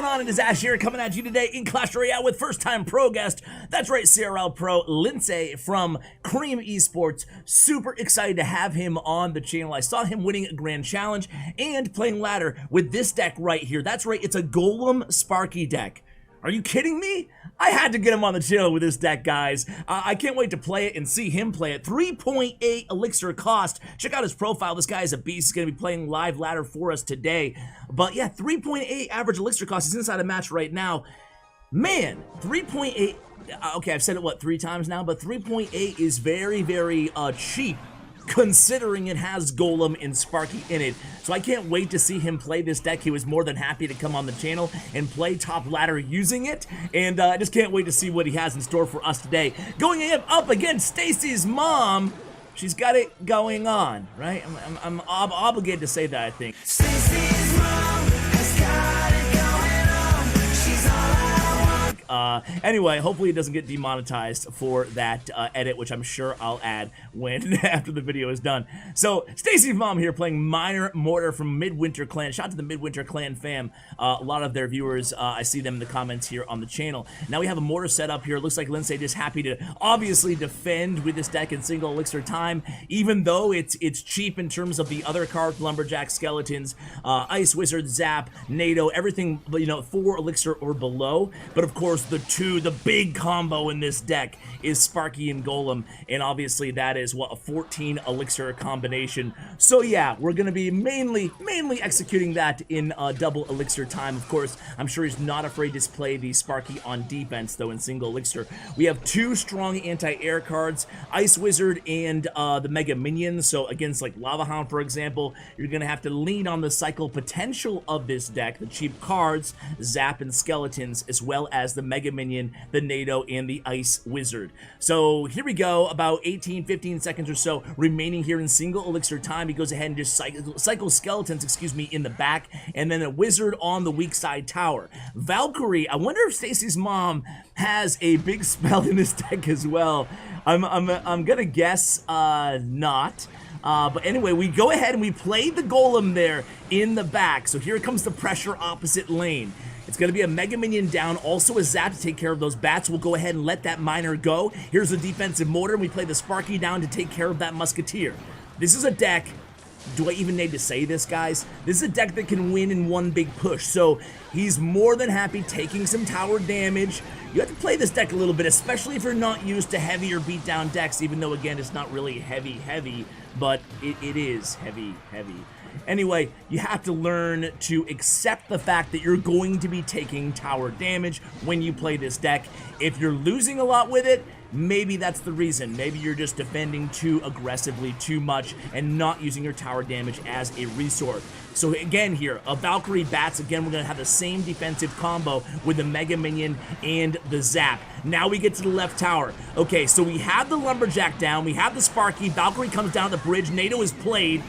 going on? It is Ash here coming at you today in Clash Royale with first-time pro guest. That's right, CRL pro Lindsay from Cream Esports. Super excited to have him on the channel. I saw him winning a grand challenge and playing ladder with this deck right here. That's right, it's a Golem Sparky deck. Are you kidding me? I had to get him on the channel with this deck, guys. I can't wait to play it and see him play it. 3.8 elixir cost. Check out his profile. This guy is a beast. He's going to be playing live ladder for us today. But yeah, 3.8 average elixir cost. He's inside a match right now. Man, 3.8. Okay, I've said it, what, 3 times now? But 3.8 is very, very cheap, considering it has Golem and Sparky in it. So I can't wait to see him play this deck. He was more than happy to come on the channel and play top ladder using it, and I just can't wait to see what he has in store for us today. Going up against Stacy's mom. She's got it going on, right? I'm obligated to say that, I think. Stacy's mom has got it going on. She's all I want. Anyway, hopefully it doesn't get demonetized for that edit, which I'm sure I'll add when after the video is done. So Stacy's mom here playing Miner Mortar from Midwinter Clan. Shout out to the Midwinter Clan fam. A lot of their viewers, I see them in the comments here on the channel. Now we have a mortar set up here. Looks like Lindsay just happy to obviously defend with this deck in single elixir time, even though it's cheap in terms of the other cards, Lumberjack, Skeletons, Ice Wizard, Zap, NATO, everything, you know, 4 elixir or below. But of course the big combo in this deck is Sparky and Golem, and obviously that is what, a 14 elixir combination. So yeah, we're gonna be mainly executing that in double elixir time. Of course, I'm sure he's not afraid to play the Sparky on defense though in single elixir. We have 2 strong anti-air cards, Ice Wizard and the Mega Minions. So against like Lava Hound, for example, you're gonna have to lean on the cycle potential of this deck, the cheap cards, Zap and Skeletons, as well as the Mega Minion, the NATO, and the Ice Wizard. So here we go, about 15 seconds or so remaining here in single elixir time. He goes ahead and just cycle Skeletons, excuse me, in the back, and then a Wizard on the weak side tower. Valkyrie, I wonder if Stacy's mom has a big spell in this deck as well. I'm gonna guess not. But anyway, we go ahead and we play the Golem there in the back. So here comes the pressure opposite lane. It's going to be a Mega Minion down, also a Zap to take care of those bats. We'll go ahead and let that Miner go. Here's the defensive mortar, and we play the Sparky down to take care of that Musketeer. This is a deck, do I even need to say this, guys? This is a deck that can win in one big push, so he's more than happy taking some tower damage. You have to play this deck a little bit, especially if you're not used to heavier beatdown decks, even though, again, it's not really heavy, but it is heavy. Anyway, you have to learn to accept the fact that you're going to be taking tower damage when you play this deck. If you're losing a lot with it, maybe that's the reason. Maybe you're just defending too aggressively, too much, and not using your tower damage as a resource. So again here, a Valkyrie bats, again, we're going to have the same defensive combo with the Mega Minion and the Zap. Now we get to the left tower. Okay, so we have the Lumberjack down, we have the Sparky, Valkyrie comes down the bridge, NATO is played.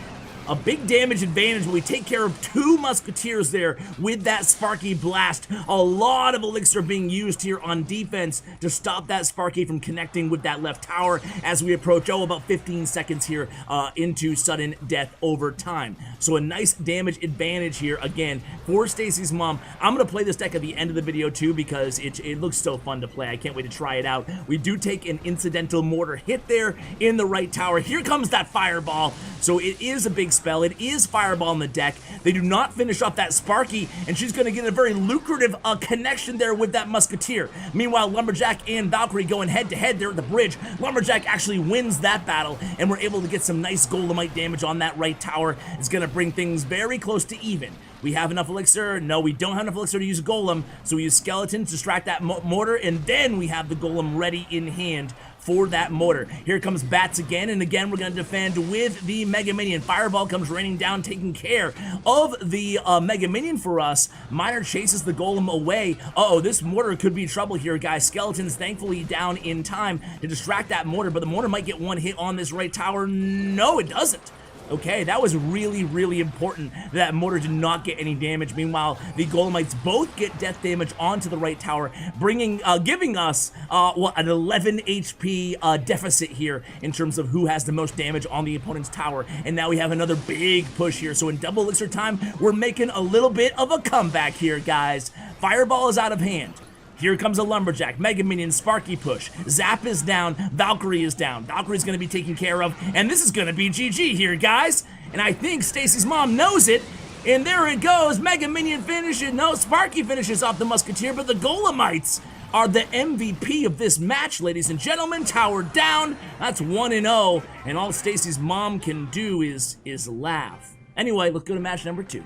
A big damage advantage when we take care of 2 Musketeers there with that Sparky blast. A lot of elixir being used here on defense to stop that Sparky from connecting with that left tower as we approach, about 15 seconds here into sudden death over time. So a nice damage advantage here, again, for Stacy's mom. I'm going to play this deck at the end of the video too because it looks so fun to play. I can't wait to try it out. We do take an incidental mortar hit there in the right tower. Here comes that fireball. So it is a big spell. It is fireball in the deck. They do not finish off that Sparky, and she's going to get a very lucrative connection there with that Musketeer. Meanwhile, Lumberjack and Valkyrie going head-to-head there at the bridge. Lumberjack actually wins that battle, and we're able to get some nice Golemite damage on that right tower. It's going to bring things very close to even. We have enough elixir. No, we don't have enough elixir to use a Golem, so we use Skeletons to distract that mortar, and then we have the Golem ready in hand for that mortar. Here comes bats again, and again we're going to defend with the Mega Minion. Fireball comes raining down, taking care of the Mega Minion for us. Miner chases the Golem away. Uh-oh, this mortar could be trouble here, guys. Skeletons thankfully down in time to distract that mortar, but the mortar might get one hit on this right tower. No, it doesn't. Okay, that was really important that mortar did not get any damage. Meanwhile, the Golemites both get death damage onto the right tower, giving us an 11 HP deficit here in terms of who has the most damage on the opponent's tower. And now we have another big push here. So in double elixir time, we're making a little bit of a comeback here, guys. Fireball is out of hand. Here comes a Lumberjack, Mega Minion, Sparky push. Zap is down, Valkyrie is down. Valkyrie's gonna be taken care of, and this is gonna be GG here, guys. And I think Stacy's mom knows it, and there it goes. Mega Minion finishes, no, Sparky finishes off the Musketeer, but the Golemites are the MVP of this match, ladies and gentlemen. Tower down, that's 1-0, and all Stacy's mom can do is laugh. Anyway, let's go to match number 2.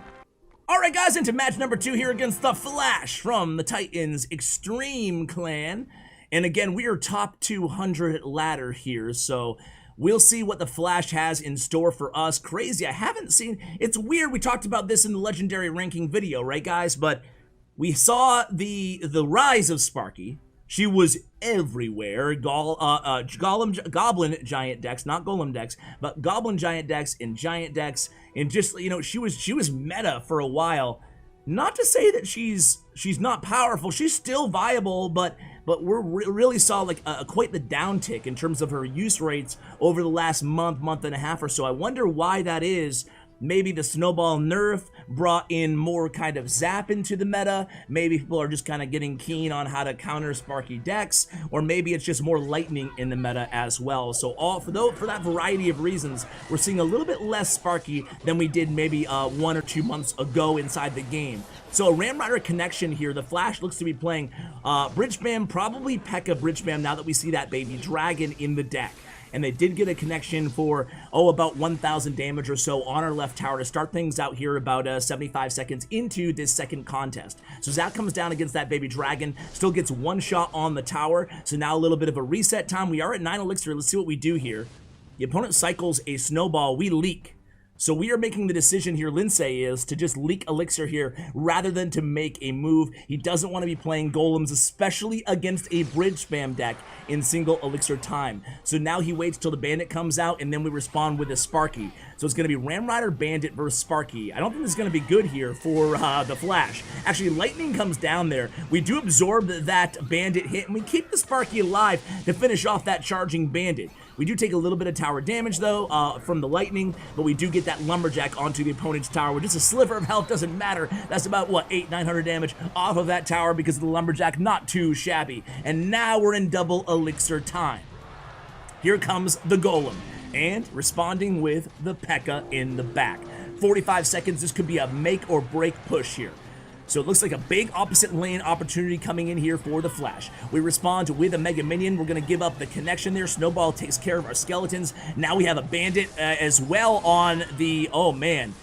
Alright guys, into match number 2 here against the Flash from the Titans Extreme Clan. And again, we are top 200 ladder here, so we'll see what the Flash has in store for us. Crazy, I haven't seen, it's weird, we talked about this in the Legendary Ranking video, right guys? But we saw the rise of Sparky. She was everywhere. Goblin giant decks, not golem decks, but goblin giant decks and giant decks, and just, you know, she was meta for a while. Not to say that she's not powerful. She's still viable, but really saw like quite the downtick in terms of her use rates over the last month and a half or so. I wonder why that is. Maybe the Snowball nerf brought in more kind of zap into the meta. Maybe people are just kind of getting keen on how to counter Sparky decks, or maybe it's just more lightning in the meta as well. So for that variety of reasons, we're seeing a little bit less Sparky than we did maybe 1 or 2 months ago inside the game. So a Ram Rider connection here. The Flash looks to be playing Bridge Spam, probably P.E.K.K.A. Bridge Spam now that we see that baby dragon in the deck. And they did get a connection for, about 1,000 damage or so on our left tower to start things out here about 75 seconds into this second contest. So Zap comes down against that baby dragon, still gets 1 shot on the tower, so now a little bit of a reset time. We are at 9 elixir, let's see what we do here. The opponent cycles a snowball, we leak. So we are making the decision here, Lindsay is, to just leak elixir here rather than to make a move. He doesn't want to be playing golems, especially against a bridge spam deck in single elixir time. So now he waits till the bandit comes out, and then we respond with a Sparky. So it's going to be Ram Rider Bandit versus Sparky. I don't think this is going to be good here for the Flash. Actually, lightning comes down there. We do absorb that bandit hit, and we keep the Sparky alive to finish off that charging bandit. We do take a little bit of tower damage, though, from the lightning, but we do get that Lumberjack onto the opponent's tower, with just a sliver of health, doesn't matter. That's about, what, 800-900 damage off of that tower because of the Lumberjack, not too shabby. And now we're in double elixir time. Here comes the Golem, and responding with the P.E.K.K.A. in the back. 45 seconds, this could be a make or break push here. So it looks like a big opposite lane opportunity coming in here for the Flash. We respond with a Mega Minion. We're going to give up the connection there. Snowball takes care of our skeletons. Now we have a Bandit as well on the... Oh, man.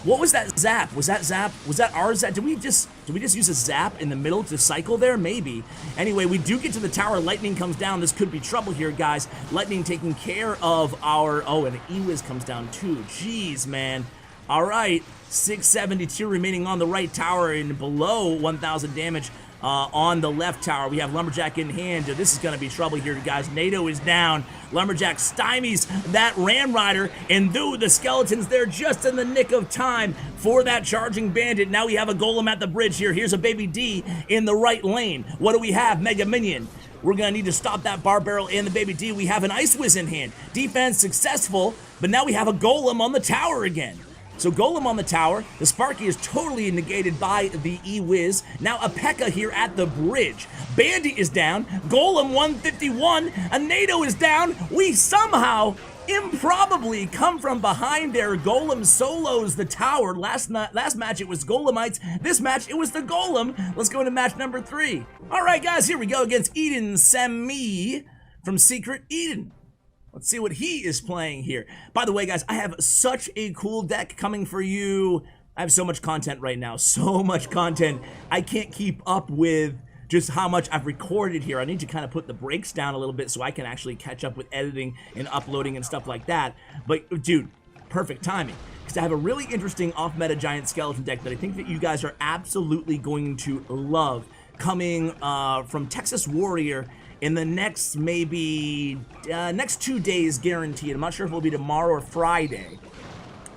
What was that zap? Was that zap? Was that our zap? Did we just use a zap in the middle to cycle there? Maybe. Anyway, we do get to the tower. Lightning comes down. This could be trouble here, guys. Lightning taking care of our... Oh, and Ewiz comes down too. Jeez, man. All right. 672 remaining on the right tower and below 1,000 damage on the left tower. We have Lumberjack in hand. This is going to be trouble here, guys. NATO is down. Lumberjack stymies that Ram Rider, and the skeletons there just in the nick of time for that charging bandit. Now we have a golem at the bridge here. Here's a baby D in the right lane. What do we have? Mega Minion. We're going to need to stop that Bar Barrel and the baby D. We have an Ice Wiz in hand. Defense successful, but now we have a golem on the tower again. So Golem on the tower, the Sparky is totally negated by the E-Wiz. Now a P.E.K.K.A. here at the bridge. Bandit is down, Golem 151, a NATO is down. We somehow, improbably, come from behind there. Golem solos the tower. Last match it was Golemites, this match it was the Golem. Let's go into match number 3. Alright guys, here we go against Eden Semi from Secret Eden. Let's see what he is playing here. By the way, guys, I have such a cool deck coming for you. I have so much content right now, so much content. I can't keep up with just how much I've recorded here. I need to kind of put the breaks down a little bit so I can actually catch up with editing and uploading and stuff like that. But, dude, perfect timing. Because I have a really interesting off-meta giant skeleton deck that I think that you guys are absolutely going to love coming from Texas Warrior in the next next 2 days guaranteed. I'm not sure if it'll be tomorrow or Friday.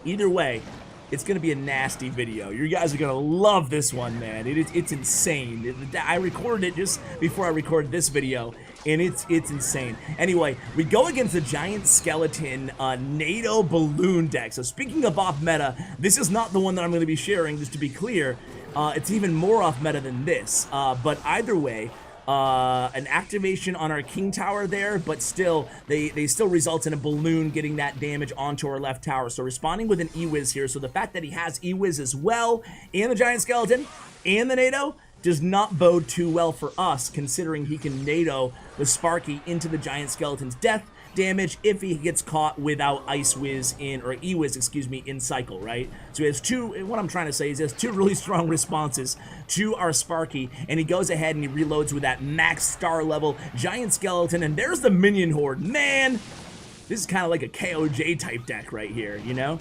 Either way, it's gonna be a nasty video. You guys are gonna love this one, man. It's insane. I recorded it just before I recorded this video, and it's insane. Anyway, we go against the giant skeleton NATO balloon deck. So speaking of off meta, this is not the one that I'm gonna be sharing, just to be clear. it's even more off meta than this. But either way, an activation on our King Tower there, but still, they still result in a balloon getting that damage onto our left tower. So responding with an E-Wiz here. So the fact that he has E-Wiz as well, and the Giant Skeleton, and the NATO, does not bode too well for us, considering he can NATO the Sparky into the Giant Skeleton's death damage if he gets caught without Ice Wiz in, or E-Wiz, excuse me, in cycle, right? So he has two, what I'm trying to say is he has two really strong responses to our Sparky, and he goes ahead and he reloads with that max star level Giant Skeleton, and there's the Minion Horde. Man, this is kind of like a KOJ type deck right here, you know?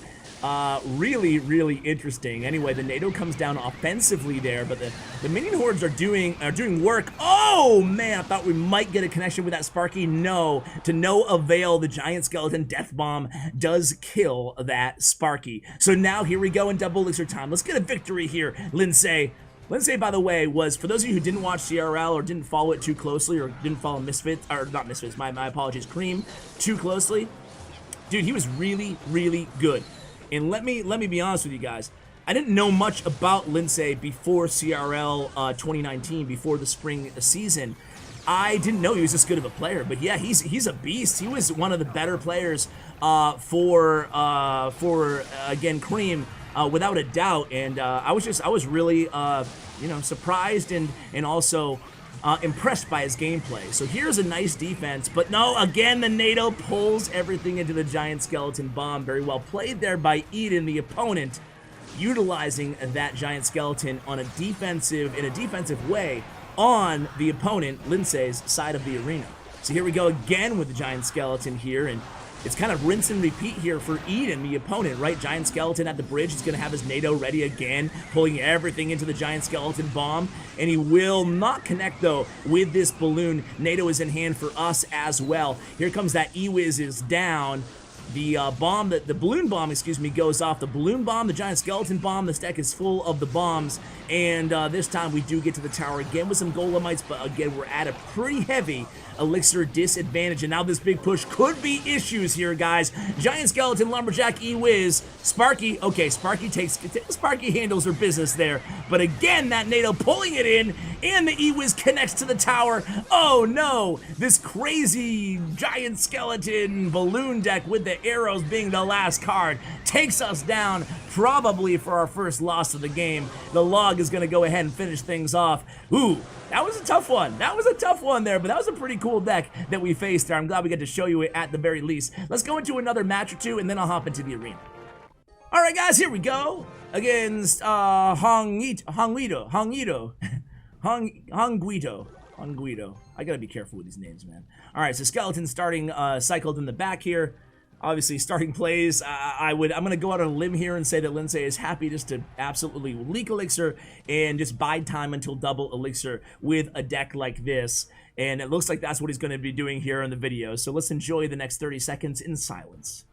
Really, really interesting. Anyway, the NATO comes down offensively there, but the Minion Hordes are doing work. Oh, man, I thought we might get a connection with that Sparky. No, to no avail. The Giant Skeleton Death Bomb does kill that Sparky. So now here we go in double elixir time. Let's get a victory here, Lindsay. Lindsay, by the way, was, for those of you who didn't watch CRL or didn't follow it too closely, or didn't follow Misfits, or not Misfits, my apologies, Cream, too closely, dude, he was really, really good. And let me be honest with you guys. I didn't know much about Lindsay before CRL 2019, before the spring season. I didn't know he was this good of a player, but yeah, he's a beast. He was one of the better players for again, Cream, without a doubt. And I was really you know, surprised and also impressed by his gameplay. So here's a nice defense, but no, again, the NATO pulls everything into the Giant Skeleton Bomb. Very well played there by Eden, the opponent, utilizing that Giant Skeleton in a defensive way on the opponent, Lindsay's side of the arena. So here we go again with the Giant Skeleton here, and it's kind of rinse and repeat here for Eden, the opponent, right? Giant Skeleton at the bridge. He's going to have his NATO ready again, pulling everything into the Giant Skeleton Bomb. And he will not connect, though, with this balloon. NATO is in hand for us as well. Here comes that E-Wiz is down. The the balloon bomb, excuse me, goes off. The balloon bomb, the Giant Skeleton Bomb, this deck is full of the bombs. And this time we do get to the tower again with some Golemites, but again, we're at a pretty heavy elixir disadvantage. And now this big push could be issues here, guys. Giant Skeleton, Lumberjack, E-Wiz, Sparky. Okay, Sparky handles her business there. But again, that NATO pulling it in, and the E-Wiz connects to the tower. Oh no, this crazy Giant Skeleton balloon deck with the arrows being the last card takes us down, probably for our first loss of the game. The log is going to go ahead and finish things off. Ooh, that was a tough one. That was a tough one there, but that was a pretty cool deck that we faced there. I'm glad we get to show you it at the very least. Let's go into another match or two, and then I'll hop into the arena. All right, guys, here we go against Hongguito. I gotta be careful with these names, man. All right, so Skeleton starting cycled in the back here. Obviously, starting plays, I'm going to go out on a limb here and say that Lindsay is happy just to absolutely leak Elixir and just bide time until double Elixir with a deck like this. And it looks like that's what he's going to be doing here in the video. So let's enjoy the next 30 seconds in silence.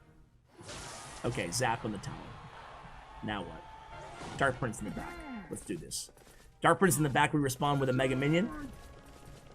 Okay, zap on the tower. Now what? Dark Prince in the back. Let's do this. Dark Prince in the back, we respond with a Mega Minion.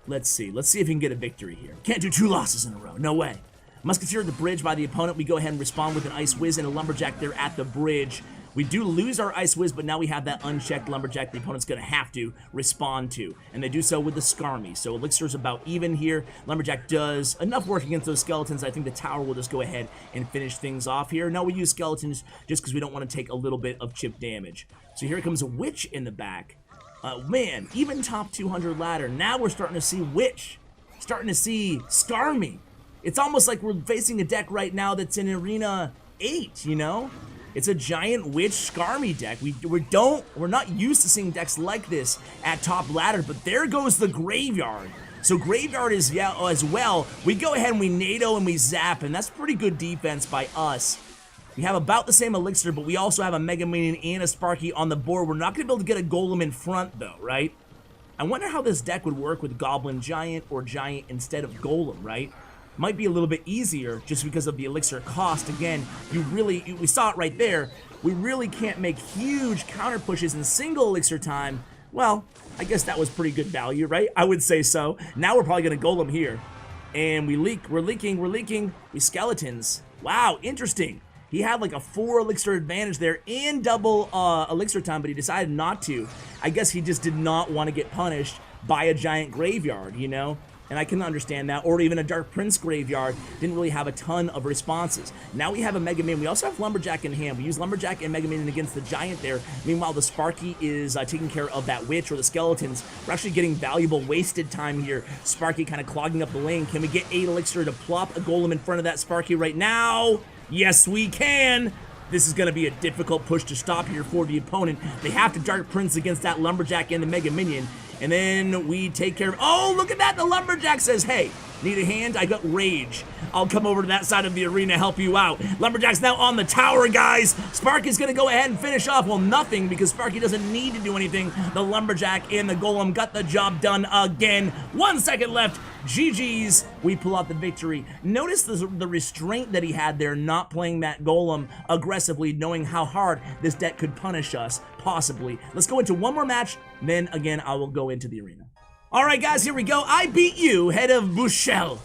Let's see. Let's see if we can get a victory here. Can't do 2 losses in a row. No way. Musketeer at the bridge by the opponent. We go ahead and respond with an Ice Wiz and a Lumberjack there at the bridge. We do lose our Ice Wiz, but now we have that unchecked Lumberjack the opponent's going to have to respond to. And they do so with the Skarmy. So Elixir's about even here. Lumberjack does enough work against those skeletons. I think the tower will just go ahead and finish things off here. No, we use skeletons just because we don't want to take a little bit of chip damage. So here comes a Witch in the back. Man, even top 200 ladder. Now we're starting to see Witch. Starting to see Skarmy. It's almost like we're facing a deck right now that's in Arena 8, you know? It's a giant Witch Skarmy deck. We're not used to seeing decks like this at top ladder, but there goes the Graveyard. So Graveyard is, yeah, as well. We go ahead and we NATO and we zap, and that's pretty good defense by us. We have about the same Elixir, but we also have a Mega Minion and a Sparky on the board. We're not going to be able to get a Golem in front, though, right? I wonder how this deck would work with Goblin Giant or Giant instead of Golem, right? Might be a little bit easier just because of the elixir cost. Again, we saw it right there. We really can't make huge counter pushes in single elixir time. Well, I guess that was pretty good value, right? I would say so. Now we're probably gonna Golem here. And we're leaking. We skeletons. Wow, interesting. He had like a 4 elixir advantage there and double elixir time, but he decided not to. I guess he just did not want to get punished by a giant graveyard, you know? And I can understand that. Or even a Dark Prince graveyard didn't really have a ton of responses. Now we have a Mega Man. We also have Lumberjack in hand. We use Lumberjack and Mega Man against the Giant there. Meanwhile, the Sparky is taking care of that Witch or the Skeletons. We're actually getting valuable wasted time here. Sparky kind of clogging up the lane. Can we get 8 elixir to plop a Golem in front of that Sparky right now? Yes, we can. This is going to be a difficult push to stop here for the opponent. They have to Dark Prince against that Lumberjack and the Mega Minion. And then we take care of... Oh, look at that! The Lumberjack says, hey, need a hand? I got rage. I'll come over to that side of the arena, help you out. Lumberjack's now on the tower, guys. Sparky's going to go ahead and finish off. Well, nothing, because Sparky doesn't need to do anything. The Lumberjack and the Golem got the job done again. 1 second left. GG's, we pull out the victory. Notice the restraint that he had there, not playing that Golem aggressively, knowing how hard this deck could punish us, possibly. Let's go into one more match, then again, I will go into the arena. All right, guys, here we go. I beat you, head of Bushel.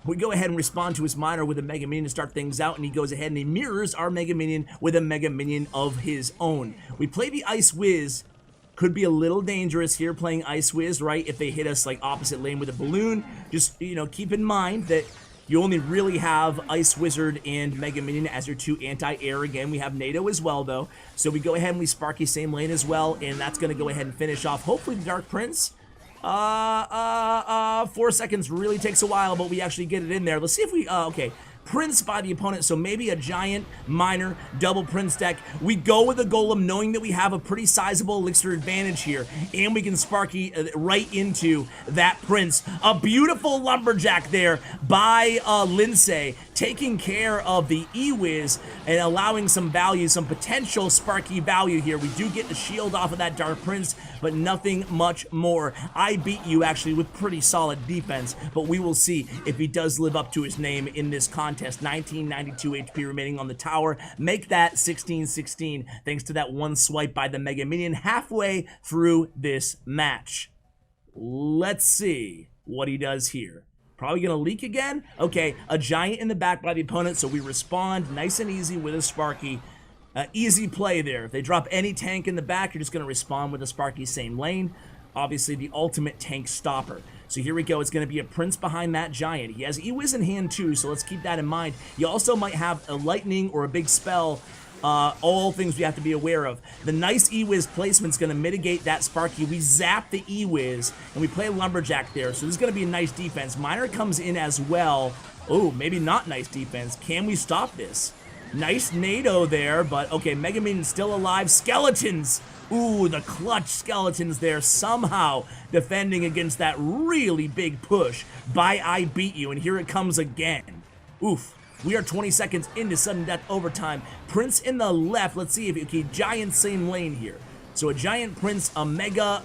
We go ahead and respond to his minor with a Mega Minion to start things out, and he goes ahead and he mirrors our Mega Minion with a Mega Minion of his own. We play the Ice Wiz. Could be a little dangerous here playing Ice Wiz, right? If they hit us like opposite lane with a balloon, just, you know, keep in mind that you only really have Ice Wizard and Mega Minion as your 2 anti-air. Again, we have NATO as well, though. So we go ahead and we Sparky same lane as well, and that's going to go ahead and finish off, hopefully, the Dark Prince. 4 seconds really takes a while, but we actually get it in there. Let's see if we, okay. Prince by the opponent, so maybe a giant, minor, double Prince deck. We go with a Golem knowing that we have a pretty sizable elixir advantage here, and we can Sparky right into that Prince. A beautiful Lumberjack there by Lindsay, taking care of the E-Wiz and allowing some value, some potential Sparky value here. We do get the shield off of that Dark Prince, but nothing much more. I beat you actually with pretty solid defense, but we will see if he does live up to his name in this contest. 1992 HP remaining on the tower. Make that 16-16 thanks to that one swipe by the Mega Minion halfway through this match. Let's see what he does here. Probably gonna leak again? Okay, a giant in the back by the opponent, so we respond nice and easy with a Sparky. Easy play there. If they drop any tank in the back, you're just gonna respond with a Sparky same lane. Obviously the ultimate tank stopper. So here we go, it's going to be a Prince behind that Giant. He has E-Wiz in hand too, so let's keep that in mind. You also might have a Lightning or a big spell, all things we have to be aware of. The nice E-Wiz placement's going to mitigate that Sparky. We zap the E-Wiz, and we play Lumberjack there, so this is going to be a nice defense. Minor comes in as well. Oh, maybe not nice defense. Can we stop this? Nice NATO there, but okay, Mega Minion's still alive. Skeletons! Ooh, the clutch Skeletons there somehow defending against that really big push by I Beat You, and here it comes again. Oof. We are 20 seconds into sudden death overtime. Prince in the left. Let's see if okay, Giant same lane here. So a Giant Prince, a Mega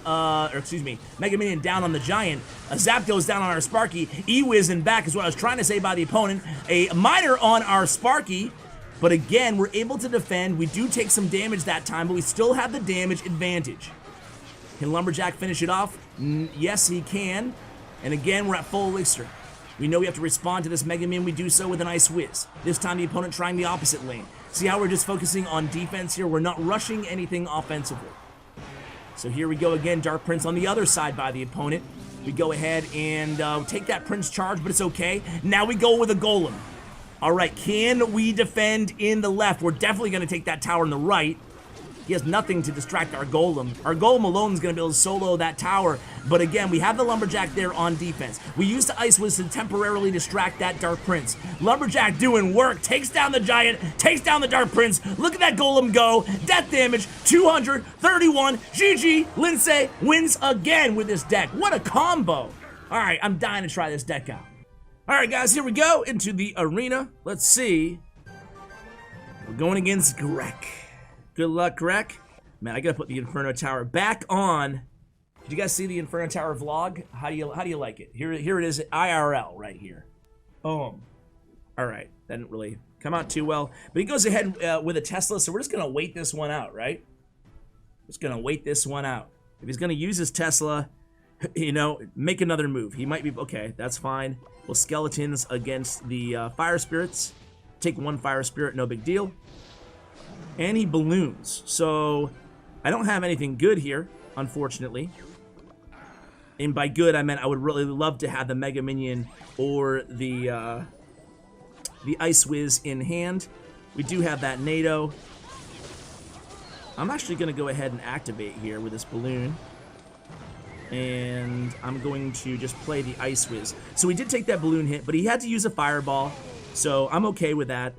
Minion down on the Giant. A Zapdos down on our Sparky. E-Wiz in back is what I was trying to say by the opponent. A Minor on our Sparky. But again, we're able to defend. We do take some damage that time, but we still have the damage advantage. Can Lumberjack finish it off? Yes, he can. And again, we're at full elixir. We know we have to respond to this Mega Minion. We do so with an Ice Wiz. This time the opponent trying the opposite lane. See how we're just focusing on defense here? We're not rushing anything offensively. So here we go again. Dark Prince on the other side by the opponent. We go ahead and take that Prince charge, but it's okay. Now we go with a Golem. All right, can we defend in the left? We're definitely going to take that tower in the right. He has nothing to distract our Golem. Our Golem alone is going to be able to solo that tower. But again, we have the Lumberjack there on defense. We use the Ice Wiz to temporarily distract that Dark Prince. Lumberjack doing work, takes down the Giant, takes down the Dark Prince. Look at that Golem go. Death damage, 231. GG, Lindsay wins again with this deck. What a combo. All right, I'm dying to try this deck out. All right, guys, here we go into the arena. Let's see. We're going against Greg. Good luck, Greg. Man, I gotta put the Inferno Tower back on. Did you guys see the Inferno Tower vlog? How do you like it? Here it is at IRL right here. Boom. All right, that didn't really come out too well, but he goes ahead with a Tesla, so we're just gonna wait this one out, right? Just gonna wait this one out. If he's gonna use his Tesla, you know, make another move. He might be okay. That's fine. Well, Skeletons against the Fire Spirits. Take 1 Fire Spirit, no big deal. And he balloons. So I don't have anything good here, unfortunately. And by good, I meant I would really love to have the Mega Minion or the Ice Whiz in hand. We do have that NATO. I'm actually going to go ahead and activate here with this balloon. And I'm going to just play the Ice Whiz. So we did take that balloon hit, but he had to use a Fireball. So I'm okay with that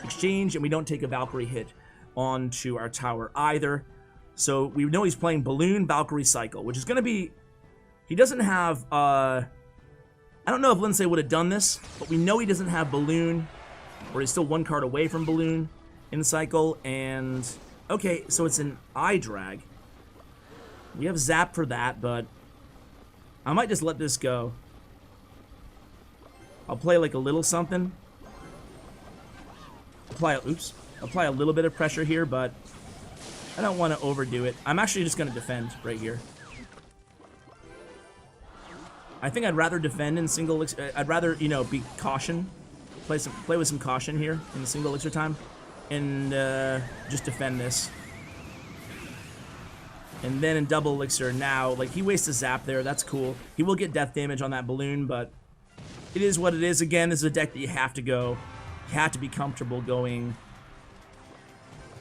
exchange, and we don't take a Valkyrie hit onto our tower either. So we know he's playing Balloon, Valkyrie, Cycle, which is going to be... He doesn't have... I don't know if Lindsay would have done this, but we know he doesn't have Balloon, or he's still 1 card away from Balloon in Cycle, and... Okay, so it's an eye drag. We have Zap for that, but I might just let this go. I'll play like a little something. Apply a little bit of pressure here, but I don't want to overdo it. I'm actually just going to defend right here. I think I'd rather defend in single. I'd rather, you know, be caution. Play with some caution here in the single elixir time, and just defend this. And then in double elixir now, like, he wastes a zap there. That's cool. He will get death damage on that balloon, but it is what it is. Again, this is a deck that you have to go. You have to be comfortable going.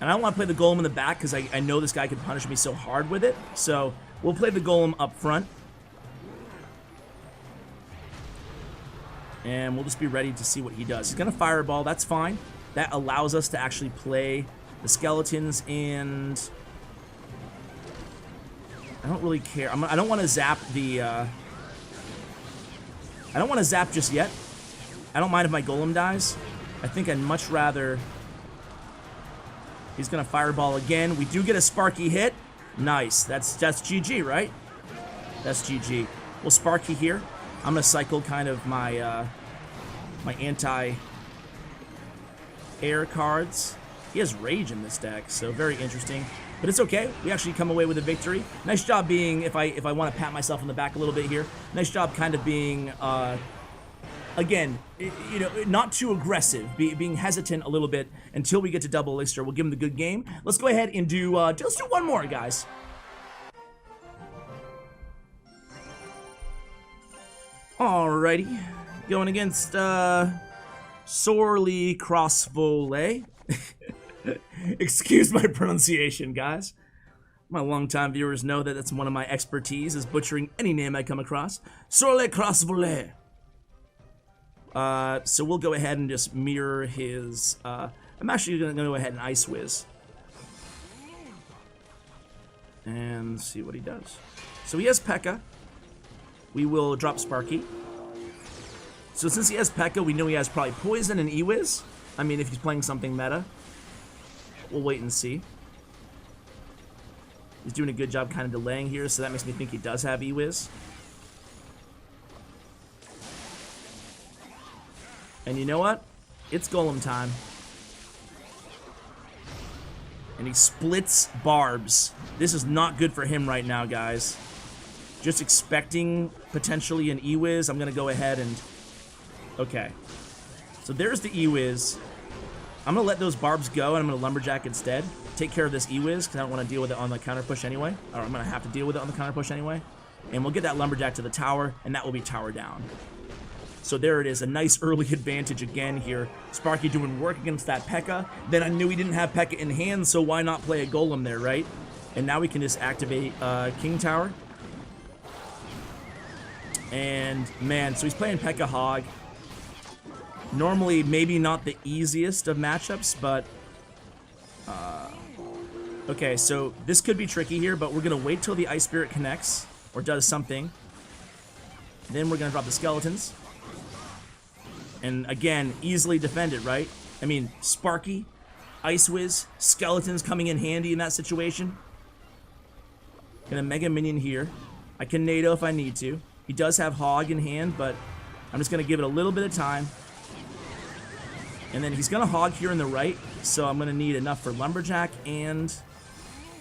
And I don't want to play the golem in the back because I know this guy could punish me so hard with it. So we'll play the golem up front. And we'll just be ready to see what he does. He's going to fireball. That's fine. That allows us to actually play the skeletons, and I don't really care. I don't want to zap the... I don't want to zap just yet. I don't mind if my golem dies. I think I'd much rather... He's going to fireball again. We do get a Sparky hit. Nice. That's GG, right? That's GG. We'll Sparky here. I'm going to cycle kind of my my anti-air cards. He has Rage in this deck, so very interesting. But it's okay. We actually come away with a victory. Nice job being, if I want to pat myself on the back a little bit here, nice job kind of being, again, you know, not too aggressive, being hesitant a little bit until we get to double elixir. We'll give him the good game. Let's go ahead and do, let's do one more, guys. Alrighty. Going against, Sorely Crossvolley. Excuse my pronunciation, guys. My longtime viewers know that that's one of my expertise, is butchering any name I come across. Sorely Crossvolley. So we'll go ahead and just mirror his, I'm actually going to go ahead and Ice Whiz. And see what he does. So he has P.E.K.K.A. We will drop Sparky. So since he has P.E.K.K.A, we know he has probably Poison and E-Wiz. I mean, if he's playing something meta. We'll wait and see. He's doing a good job kind of delaying here, so that makes me think he does have E-Wiz. And you know what? It's Golem time. And he splits Barbs. This is not good for him right now, guys. Just expecting potentially an E-Wiz. I'm going to go ahead and... Okay. So there's the E-Wiz. I'm going to let those Barbs go, and I'm going to Lumberjack instead. Take care of this E-Wiz, because I don't want to deal with it on the counter push anyway. Or I'm going to have to deal with it on the counter push anyway. And we'll get that Lumberjack to the tower, and that will be tower down. So there it is, a nice early advantage again here. Sparky doing work against that P.E.K.K.A. Then I knew he didn't have P.E.K.K.A in hand, so why not play a Golem there, right? And now we can just activate King Tower. And, man, so he's playing P.E.K.K.A Hog. Normally, maybe not the easiest of matchups, but... okay, so this could be tricky here, but we're going to wait till the Ice Spirit connects, or does something. Then we're going to drop the Skeletons. And, again, easily defended, right? I mean, Sparky, Ice Whiz, Skeletons coming in handy in that situation. Gonna Mega Minion here. I can NATO if I need to. He does have Hog in hand, but I'm just going to give it a little bit of time. And then he's going to Hog here in the right, so I'm going to need enough for Lumberjack and...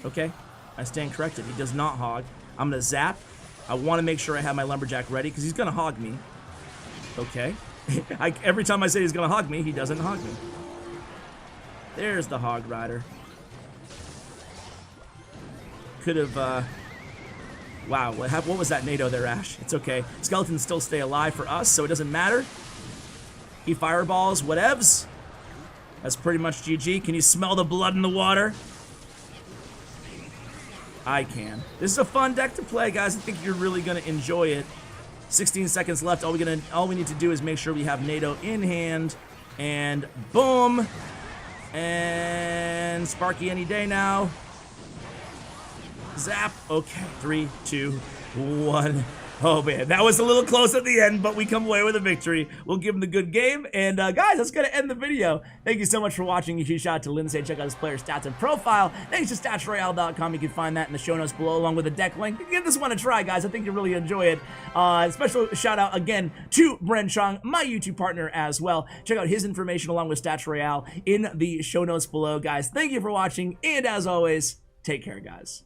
Okay, I stand corrected. He does not Hog. I'm going to Zap. I want to make sure I have my Lumberjack ready, because he's going to Hog me. Okay. Every time I say he's gonna hog me, he doesn't hog me. There's the Hog Rider. Could have, wow, what was that NATO there, Ash? It's okay. Skeletons still stay alive for us, so it doesn't matter. He fireballs, whatevs. That's pretty much GG. Can you smell the blood in the water? I can. This is a fun deck to play, guys. I think you're really gonna enjoy it. 16 seconds left. All we need to do is make sure we have NATO in hand, and boom, and Sparky any day now. Zap. Okay, 3, 2, 1. Oh man, that was a little close at the end, but we come away with a victory. We'll give him the good game. And guys, that's gonna end the video. Thank you so much for watching. Huge shout out to Lindsay. Check out his player stats and profile. Thanks to StatsRoyale.com. You can find that in the show notes below, along with the deck link. Give this one a try, guys. I think you'll really enjoy it. Special shout out again to Bren Chong, my YouTube partner as well. Check out his information along with Stats Royale in the show notes below, guys. Thank you for watching, and as always, take care, guys.